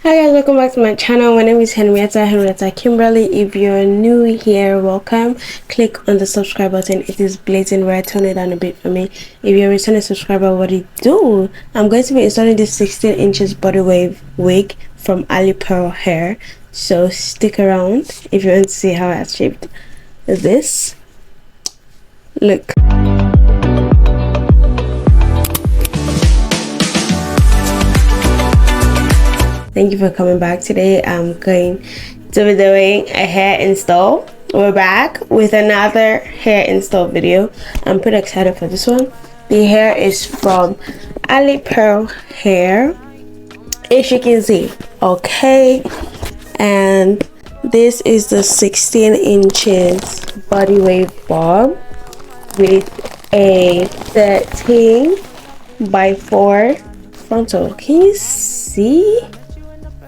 Hi guys, welcome back to my channel. My name is Henrietta Kimberly. If you're new here, welcome. Click on the subscribe button. It is blazing red. Turn it down a bit for me. If you're a returning subscriber, what do you do? I'm going to be installing this 16 inches body wave wig from Alipearl hair. So stick around if you want to see how I achieved this. Look. Thank you for coming back. Today I'm going to be doing a hair install. We're back with another hair install video. I'm pretty excited for this one. The hair is from Alipearl hair, as you can see. Okay, and this is the 16 inches body wave bob with a 13x4 frontal. Can you see?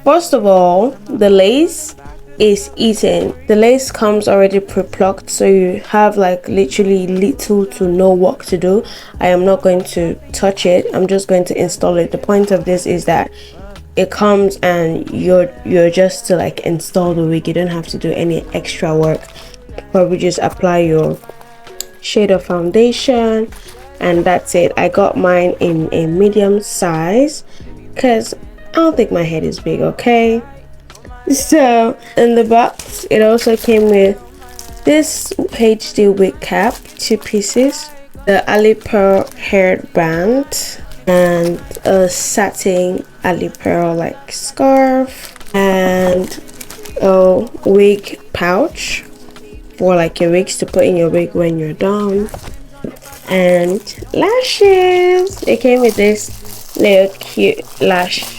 First of all, the lace is eaten. The lace comes already pre-plucked, so you have like literally little to no work to do. I am not going to touch it. I'm just going to install it. The point of this is that it comes and you're just to like install the wig. You don't have to do any extra work. Probably just apply your shade of foundation and that's it. I got mine in a medium size because I don't think my head is big. Okay, so in the box it also came with this HD wig cap, 2 pieces, the Alipearl hair band, and a satin Alipearl like scarf, and a wig pouch for like your wigs to put in your wig when you're done, and lashes. It came with this little cute lash.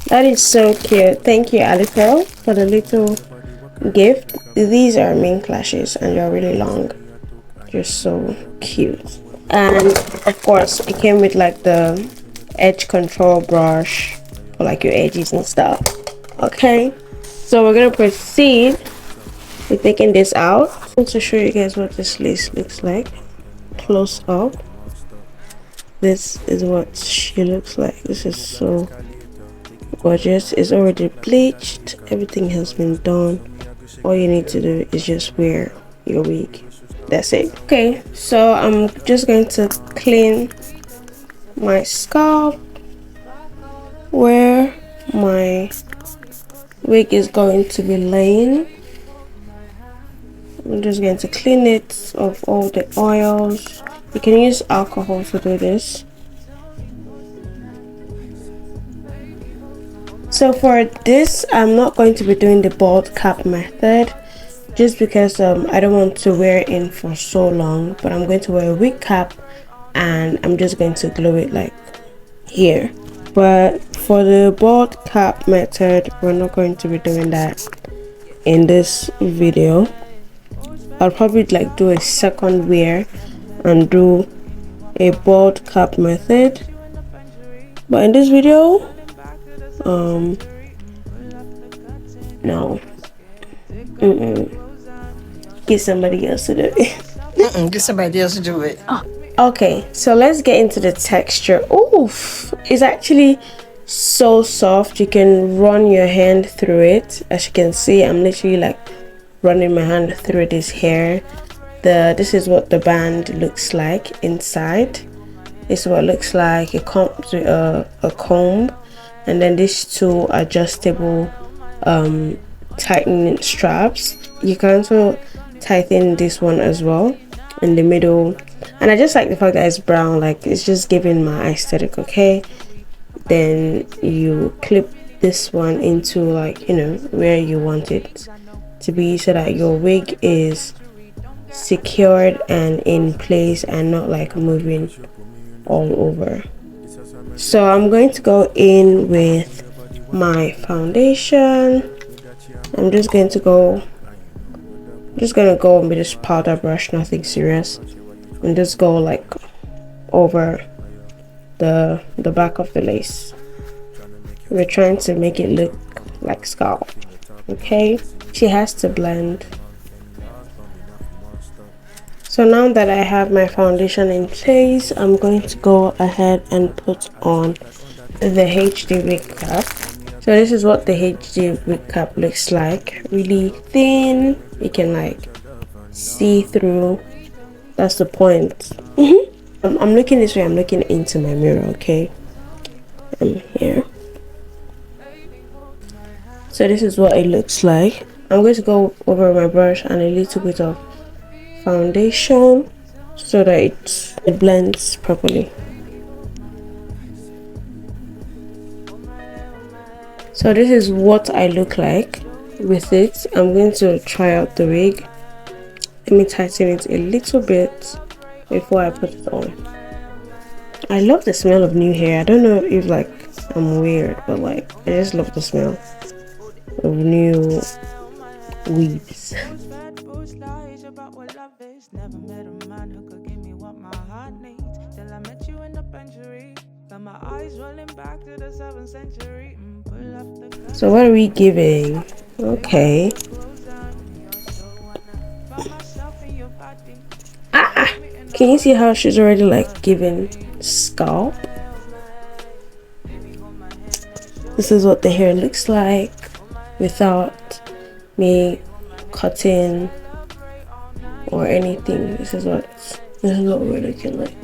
That is so cute. Thank you, Alipearl, for the little gift. These are mink lashes and they're really long. They're so cute. And of course, it came with like the edge control brush for like your edges and stuff. Okay, so we're gonna proceed with taking this out. I want to show you guys what this lace looks like close up. This is what she looks like. This is so gorgeous. It's already bleached. Everything has been done. All you need to do is just wear your wig. That's it. Okay, so I'm just going to clean my scalp where my wig is going to be laying. I'm just going to clean it of all the oils. You can use alcohol to do this. So for this, I'm not going to be doing the bald cap method just because I don't want to wear it in for so long, but I'm going to wear a wig cap and I'm just going to glue it like here. But for the bald cap method, we're not going to be doing that in this video. I'll probably like do a second wear and do a bald cap method, but in this video no. Get somebody else to do it. Get somebody else to do it. Okay, so let's get into the texture. Oof, it's actually so soft. You can run your hand through it. As you can see, I'm literally like running my hand through this hair. This is what the band looks like inside. This is what it looks like. It comes with a comb, and then these two adjustable tightening straps. You can also tighten this one as well in the middle, and I just like the fact that it's brown. Like, it's just giving my aesthetic. Okay, then you clip this one into like, you know, where you want it to be so that your wig is secured and in place and not like moving all over. So I'm going to go in with my foundation. I'm just going to go with this powder brush, nothing serious, and just go like over the back of the lace. We're trying to make it look like scalp. Okay, she has to blend. So now that I have my foundation in place, I'm going to go ahead and put on the HD wig cap. So this is what the HD recap looks like. Really thin. You can like see through. That's the point. I'm looking this way. I'm looking into my mirror. Okay. I'm here. So this is what it looks like. I'm going to go over my brush and a little bit of foundation so that it blends properly. So this is what I look like with it. I'm going to try out the wig. Let me tighten it a little bit before I put it on. I love the smell of new hair. I don't know if like I'm weird, but like I just love the smell of new weaves. So what are we giving? Okay. Can you see how she's already like giving scalp? This is what the hair looks like without me cutting or anything. This is what we're looking like.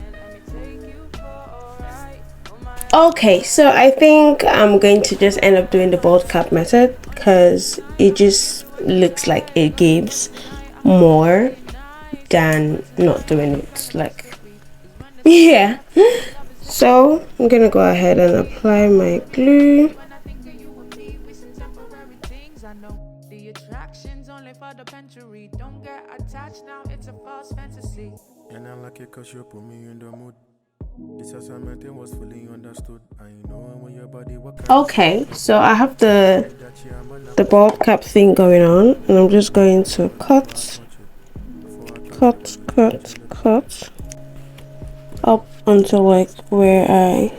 Okay, so I think I'm going to just end up doing the bald cap method because it just looks like it gives more than not doing it. Like, yeah. So I'm gonna go ahead and apply my glue. Okay, so I have the bald cap thing going on, and I'm just going to cut up until like where I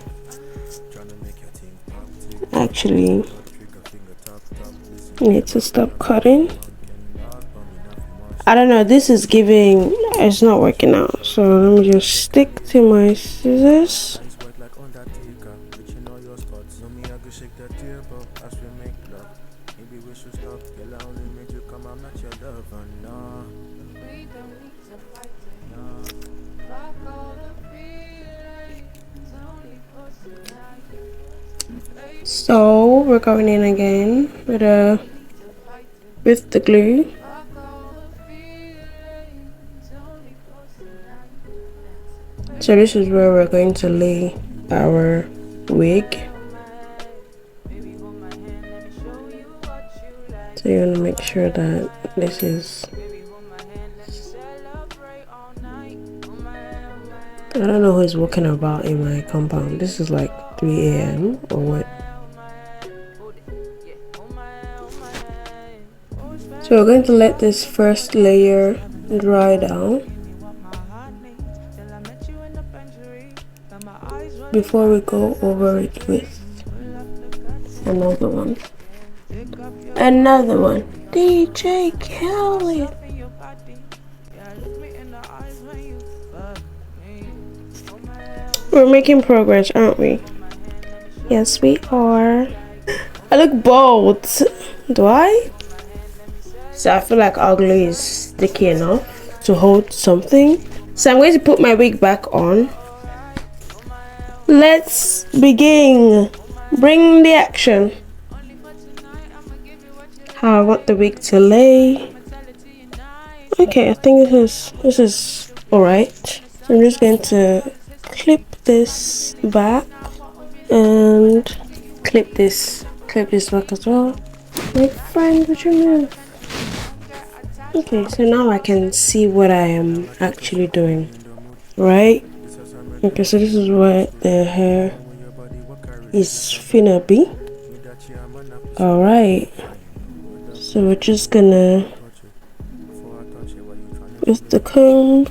actually need to stop cutting. I don't know, this is giving, it's not working out, so let me just stick to my scissors. So we're going in again with the glue. So this is where we're going to lay our wig. So you want to make sure that this is, I don't know who's walking about in my compound. This is like 3 a.m. or what? So we're going to let this first layer dry down before we go over it with another one. DJ Khaled. We're making progress, aren't we? Yes, we are. I look bald. Do I? So I feel like our glue is sticky enough to hold something. So I'm going to put my wig back on. Let's begin. Bring the action. How I want the wig to lay. Okay, I think this is alright. So I'm just going to clip this back and clip this back as well. My friend, would you move? Okay, so now I can see what I am actually doing, right? Okay, so this is what the hair is finna be. Alright, so we're just gonna, with the comb,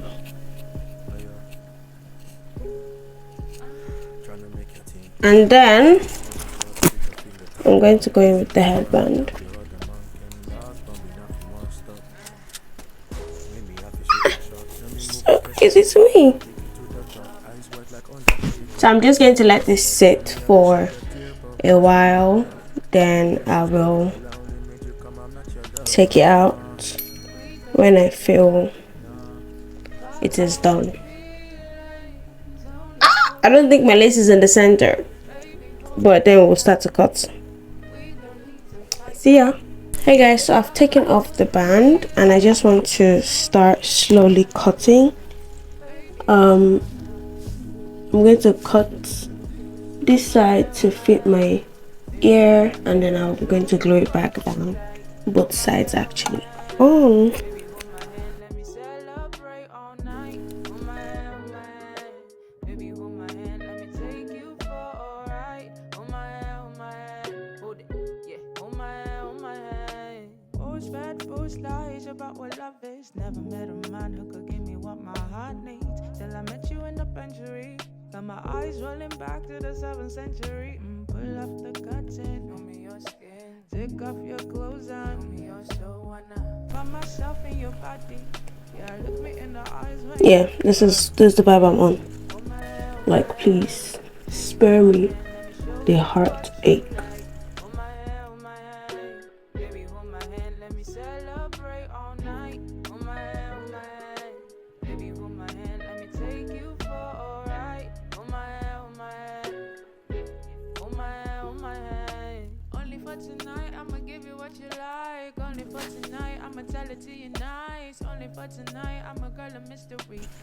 and then I'm going to go in with the headband. So easy to me. So I'm just going to let this sit for a while then I will take it out when I feel it is done. I don't think my lace is in the center, but then we'll start to cut. See ya. Hey guys, so I've taken off the band and I just want to start slowly cutting. I'm going to cut this side to fit my ear, and then I'm going to glue it back down, both sides actually. Oh, about what love is. Never met a man who could give me what my heart needs. Till I met you in the penitentiary. Got my eyes rolling back to the 7th century. Pull up the curtain, show me your skin. Take off your clothes and show me your soul. Wanna find myself in your body. Yeah, look me in the eyes. Yeah, this is the vibe I'm on. Like, please spare me the heartache.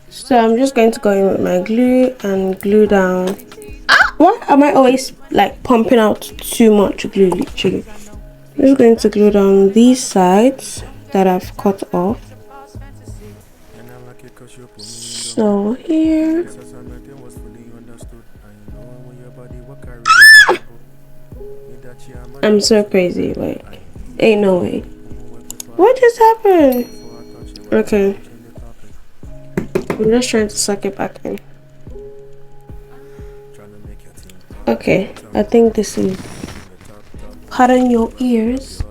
So I'm just going to go in with my glue and glue down. Why am I always like pumping out too much glue? Literally, I'm just going to glue down these sides that I've cut off. So here. I'm so crazy, like, ain't no way. What just happened? Okay. I'm just trying to suck it back in. Okay, I think this is pardon your ears.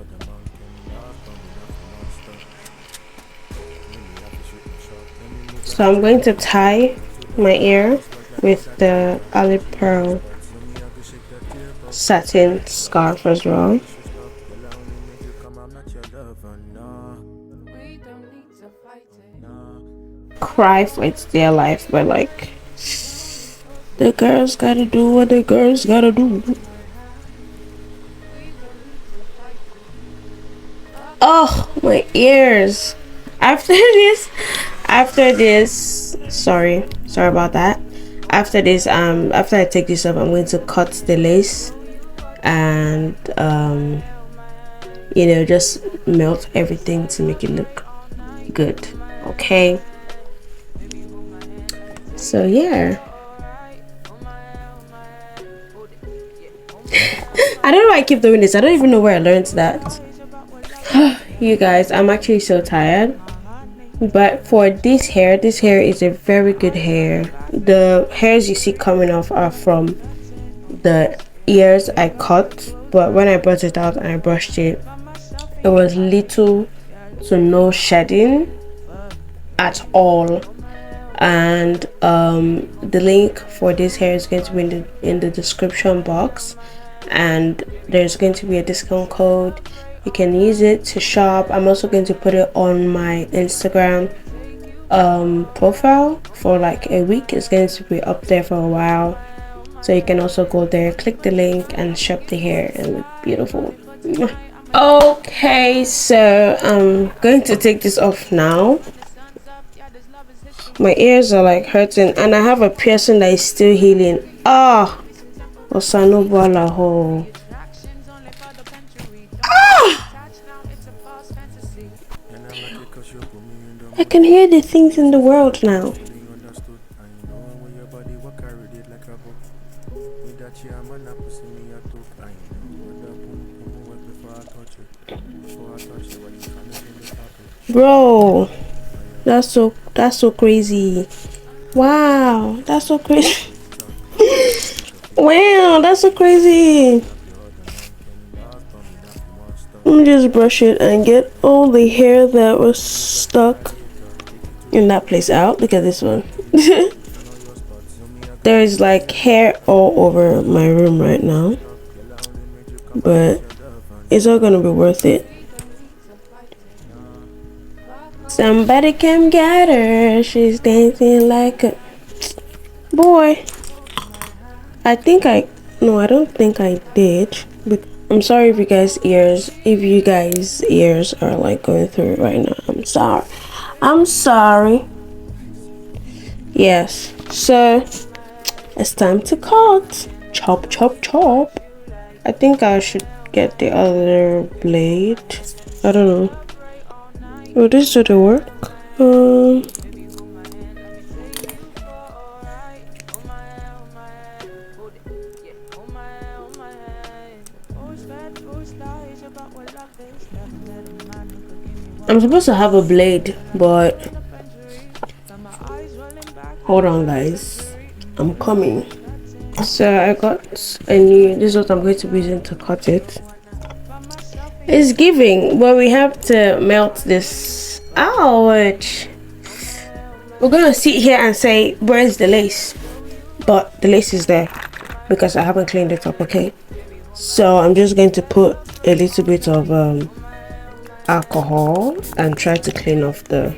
So I'm going to tie my ear with the Alipearl satin scarf as well. Cry for it's their life, but like, the girls gotta do what the girls gotta do. Oh, my ears. After this, sorry about that. After this, after I take this off, I'm going to cut the lace and you know, just melt everything to make it look good. Okay, so yeah. I don't know why I keep doing this. I don't even know where I learned that. You guys, I'm actually so tired. But for this hair is a very good hair. The hairs you see coming off are from the ears I cut, but when I brought it out and I brushed it, it was little to no shedding at all. And the link for this hair is going to be in the description box, and there's going to be a discount code. You can use it to shop. I'm also going to put it on my Instagram profile for like a week. It's going to be up there for a while, so you can also go there, click the link and shop the hair and look beautiful. Okay, so I'm going to take this off now. My ears are like hurting and I have a piercing that is still healing. Osanobala ho. I can hear the things in the world now. Bro, that's so crazy. Wow, that's so crazy. Wow, that's so crazy. Let me just brush it and get all the hair that was stuck in that place out. Look at this one. There is like hair all over my room right now. but it's all gonna be worth it. Somebody come get her. She's dancing like a boy. I don't think I did. But I'm sorry if you guys' ears are like going through it right now. I'm sorry. Yes. So it's time to cut. Chop, chop, chop. I think I should get the other blade. I don't know. Will this do the work? I'm supposed to have a blade, but hold on guys, I'm coming. So I got this is what I'm going to be using to cut it. It's giving, but we have to melt this. Ouch. We're gonna sit here and say, where's the lace? But the lace is there because I haven't cleaned it up, okay? So I'm just going to put a little bit of alcohol and try to clean off the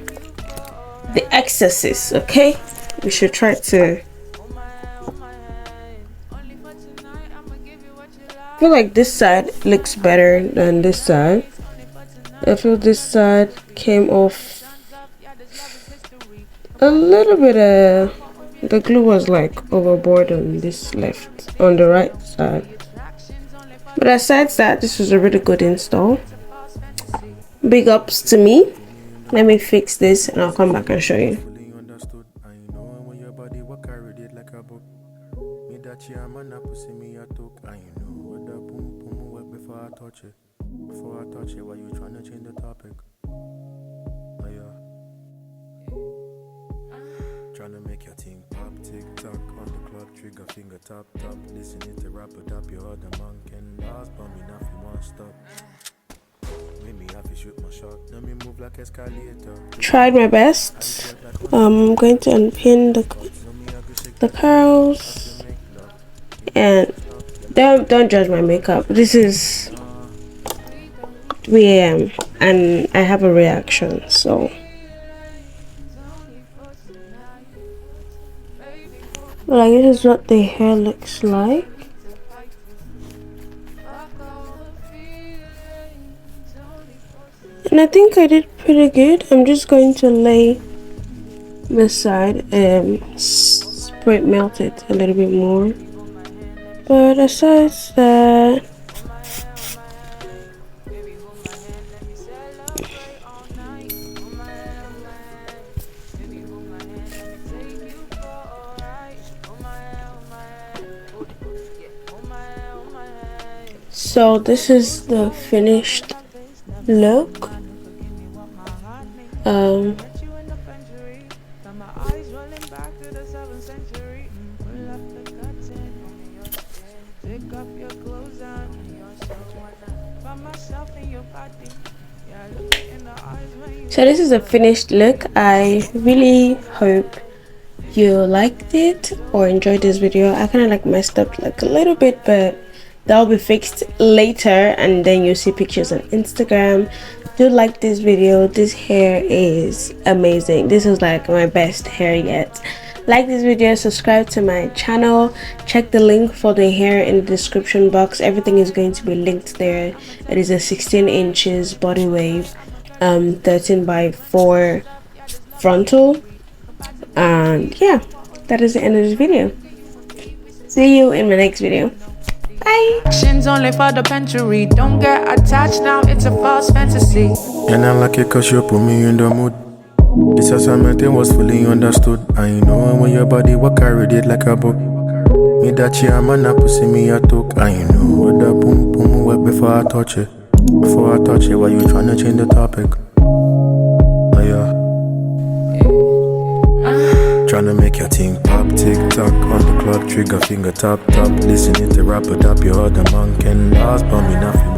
excesses, okay? We should try to. I feel like this side looks better than this side. I feel this side came off a little bit. The glue was like overboard on the right side. But aside that, this was a really good install. Big ups to me. Let me fix this and I'll come back and show you. Before I touch it, why you trying to change the topic? Oh yeah. Trying to make your thing pop, tick tock on the clock, trigger finger tap tap. Listening to rap it up, your other man can last, but me not you want stop. Make me have to shoot my shot. Let me move like escalator. Tried my best. I'm going to unpin the curls, and don't judge my makeup. This is 3 AM and I have a reaction, so like this is what the hair looks like. And I think I did pretty good. I'm just going to lay this side and spray melt it a little bit more. But aside that, so this is the finished look. So this is a finished look. I really hope you liked it or enjoyed this video. I kind of like messed up like a little bit, but that'll be fixed later, and then you'll see pictures on Instagram. Do like this video. This hair is amazing. This is like my best hair yet. Like this video, subscribe to my channel, check the link for the hair in the description box. Everything is going to be linked there. It is a 16 inches body wave, 13 by 4 frontal, and yeah, that is the end of this video. See you in my next video. Bye. Actions only for the pantry. Don't get attached now, it's a false fantasy. And I like it cause you put me in the mood. This assignment it was fully understood. I know when your body what carried it like a book. Me that chairman I pussy me a talk. I know what the boom boom wet before I touch it. Before I touch it, why you trying to change the topic? Oh yeah. Trying to make your thing pop, tick tock on the clock, trigger finger tap tap. Listening to rap it up, your other man can last, but me nothing.